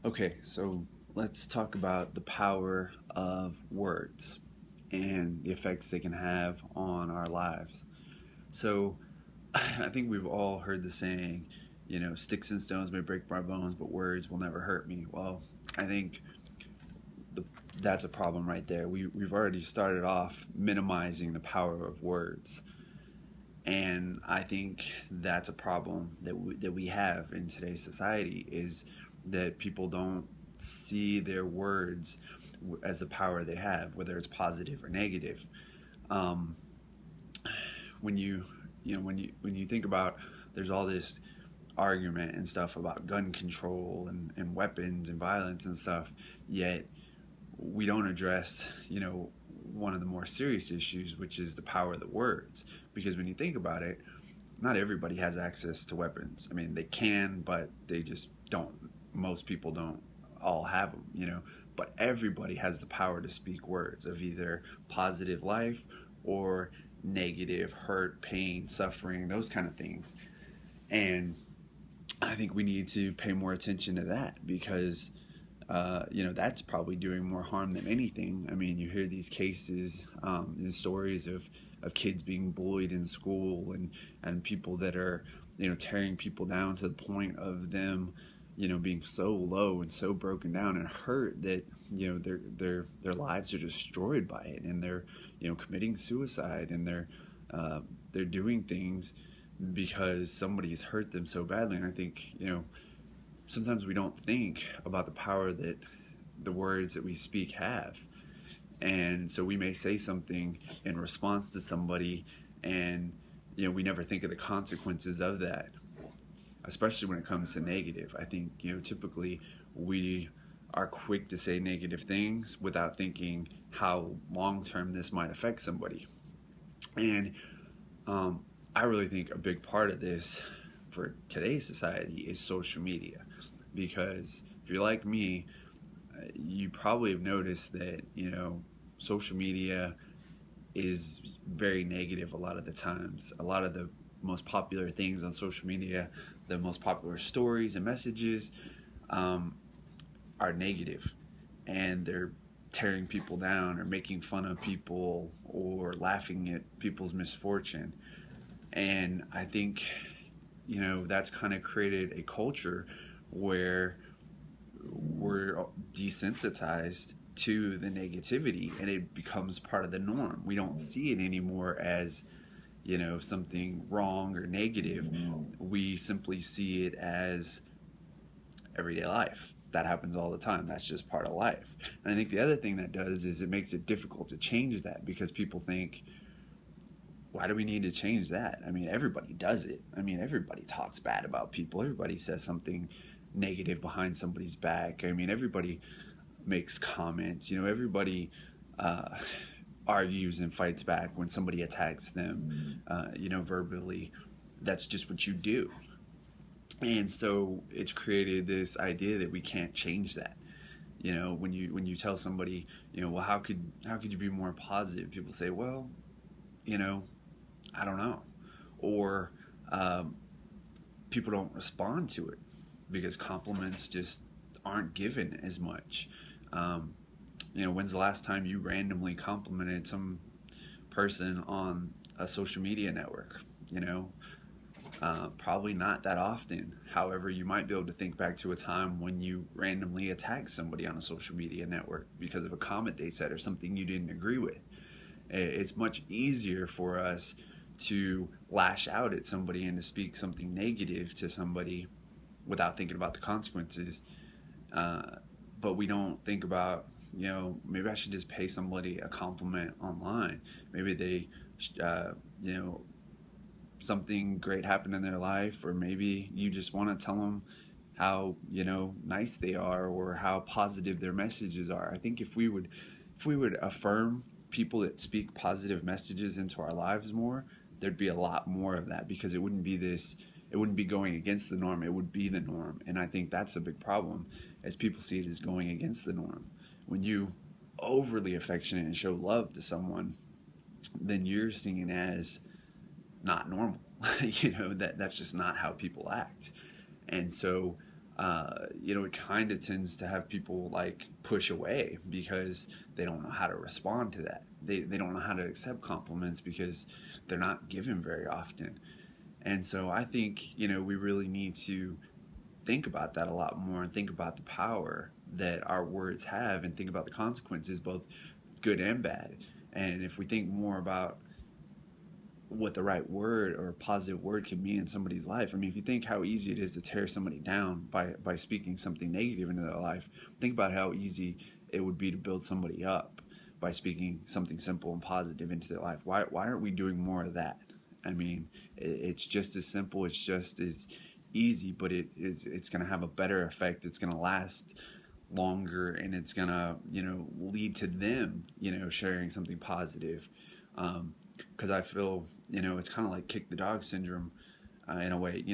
Okay, so let's talk about the power of words and the effects they can have on our lives. So, I think we've all heard the saying, sticks and stones may break my bones, but words will never hurt me. Well, I think the, that's a problem right there. We've already started off minimizing the power of words. And I think that's a problem that we have in today's society is that people don't see their words as the power they have, whether it's positive or negative. Um, when you think about, there's all this argument and stuff about gun control and weapons and violence and stuff, yet we don't address one of the more serious issues, which is the power of the words. Because when you think about it, not everybody has access to weapons. I mean, they can, but they just don't. Most people don't all have them. But everybody has the power to speak words of either positive life or negative hurt, pain, suffering, those kind of things. And I think we need to pay more attention to that because that's probably doing more harm than anything. I mean, you hear these cases and stories of kids being bullied in school and people that are, tearing people down to the point of them, being so low and so broken down and hurt that, their lives are destroyed by it, and they're, committing suicide, and they're doing things because somebody's hurt them so badly. And I think, sometimes we don't think about the power that the words that we speak have. And so we may say something in response to somebody, and we never think of the consequences of that, especially when it comes to negative. I think typically we are quick to say negative things without thinking how long term this might affect somebody. And I really think a big part of this for today's society is social media, because if you're like me, you probably have noticed that social media is very negative a lot of the times. A lot of the most popular things on social media, the most popular stories and messages, are negative, and they're tearing people down or making fun of people or laughing at people's misfortune. And I think that's kind of created a culture where we're desensitized to the negativity, and it becomes part of the norm. We don't see it anymore as something wrong or negative. We simply see it as everyday life. That happens all the time. That's just part of life. And I think the other thing that does is it makes it difficult to change that, because people think, why do we need to change that? I mean, everybody does it. I mean, everybody talks bad about people. Everybody says something negative behind somebody's back. I mean, everybody makes comments. Everybody argues and fights back when somebody attacks them, verbally. That's just what you do. And so it's created this idea that we can't change that. When you tell somebody, well, how could you be more positive? People say, well, you know, I don't know, or people don't respond to it because compliments just aren't given as much. When's the last time you randomly complimented some person on a social media network? Probably not that often. However, you might be able to think back to a time when you randomly attacked somebody on a social media network because of a comment they said or something you didn't agree with. It's much easier for us to lash out at somebody and to speak something negative to somebody without thinking about the consequences. But we don't think about, maybe I should just pay somebody a compliment online. Maybe they, something great happened in their life, or maybe you just want to tell them how nice they are or how positive their messages are. I think if we would affirm people that speak positive messages into our lives more, there'd be a lot more of that, because it wouldn't be going against the norm, it would be the norm. And I think that's a big problem, as people see it as going against the norm. When you overly affectionate and show love to someone, then you're seen as not normal. That's just not how people act. And so it kind of tends to have people like push away because they don't know how to respond to that. They don't know how to accept compliments because they're not given very often. And so I think, we really need to think about that a lot more and think about the power that our words have and think about the consequences, both good and bad. And if we think more about what the right word or positive word can mean in somebody's life. I mean, if you think how easy it is to tear somebody down by speaking something negative into their life, think about how easy it would be to build somebody up by speaking something simple and positive into their life. Why aren't we doing more of that? I mean, it's just as simple, it's just as easy, but it's going to have a better effect. It's going to last longer, and it's going to, lead to them, sharing something positive. Because I feel, it's kind of like kick the dog syndrome, in a way.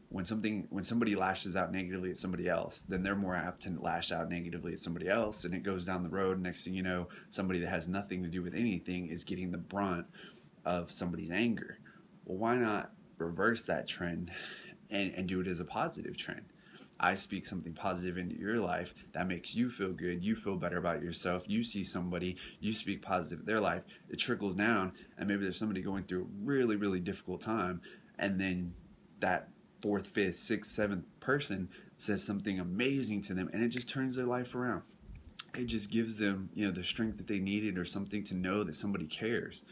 When somebody lashes out negatively at somebody else, then they're more apt to lash out negatively at somebody else, and it goes down the road. Next thing you know, somebody that has nothing to do with anything is getting the brunt of somebody's anger. Well, why not reverse that trend and do it as a positive trend? I speak something positive into your life that makes you feel good. You feel better about yourself. You see somebody, you speak positive in their life. It trickles down, and maybe there's somebody going through a really, really difficult time, and then that fourth, fifth, sixth, seventh person says something amazing to them, and it just turns their life around. It just gives them, the strength that they needed or something to know that somebody cares.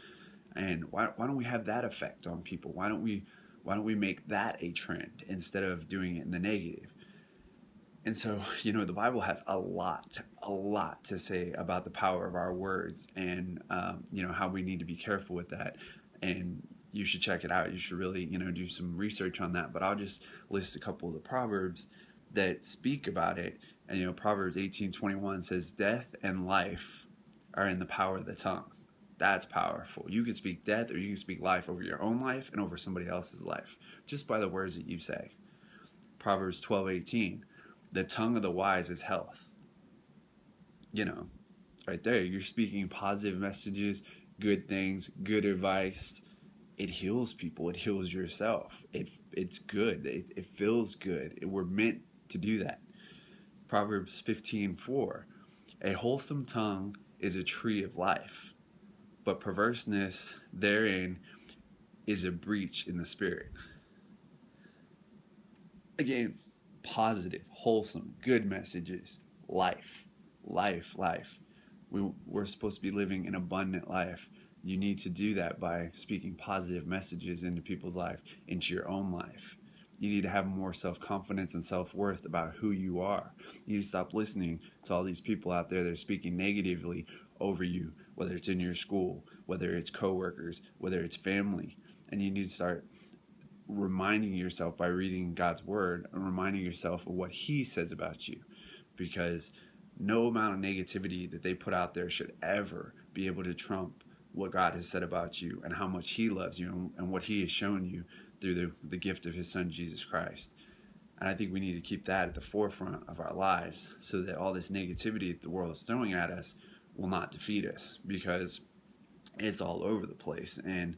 And why don't we have that effect on people? Why don't we make that a trend instead of doing it in the negative? And so, the Bible has a lot to say about the power of our words, and, how we need to be careful with that. And you should check it out. You should really, do some research on that. But I'll just list a couple of the Proverbs that speak about it. And, Proverbs 18:21 says, "Death and life are in the power of the tongue." That's powerful. You can speak death or you can speak life over your own life and over somebody else's life just by the words that you say. Proverbs 12:18. "The tongue of the wise is health." You know, right there, you're speaking positive messages, good things, good advice. It heals people. It heals yourself. It's good. It feels good. We're meant to do that. Proverbs 15:4. "A wholesome tongue is a tree of life, but perverseness therein is a breach in the spirit." Again, positive, wholesome, good messages, life, life. We're supposed to be living an abundant life. You need to do that by speaking positive messages into people's life, into your own life. You need to have more self-confidence and self-worth about who you are. You need to stop listening to all these people out there that are speaking negatively over you, whether it's in your school, whether it's coworkers, whether it's family. And you need to start reminding yourself by reading God's word and reminding yourself of what he says about you, because no amount of negativity that they put out there should ever be able to trump what God has said about you and how much he loves you and what he has shown you through the gift of his son, Jesus Christ. And I think we need to keep that at the forefront of our lives so that all this negativity that the world is throwing at us will not defeat us, because it's all over the place. And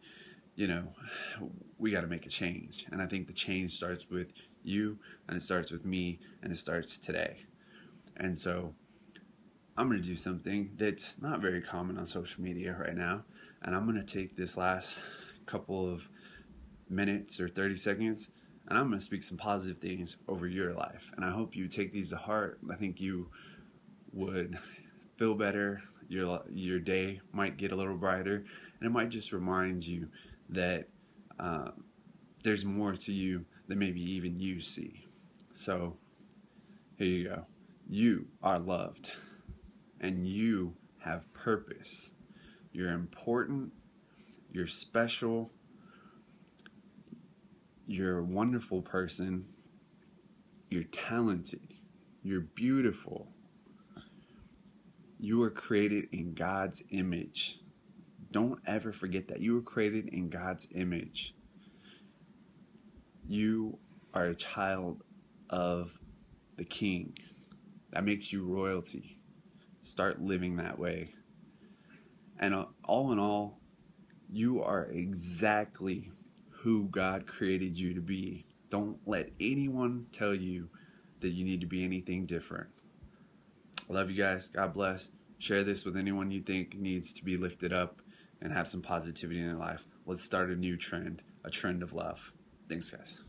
we got to make a change. And I think the change starts with you, and it starts with me, and it starts today. And so I'm going to do something that's not very common on social media right now. And I'm going to take this last couple of minutes or 30 seconds, and I'm going to speak some positive things over your life. And I hope you take these to heart. I think you would feel better. Your day might get a little brighter, and it might just remind you that there's more to you than maybe even you see. So here you go. You are loved, and you have purpose. You're important. You're special. You're a wonderful person. You're talented. You're beautiful. You were created in God's image. Don't ever forget that. You were created in God's image. You are a child of the King. That makes you royalty. Start living that way. And all in all, you are exactly who God created you to be. Don't let anyone tell you that you need to be anything different. I love you guys. God bless. Share this with anyone you think needs to be lifted up and have some positivity in their life. Let's start a new trend, a trend of love. Thanks, guys.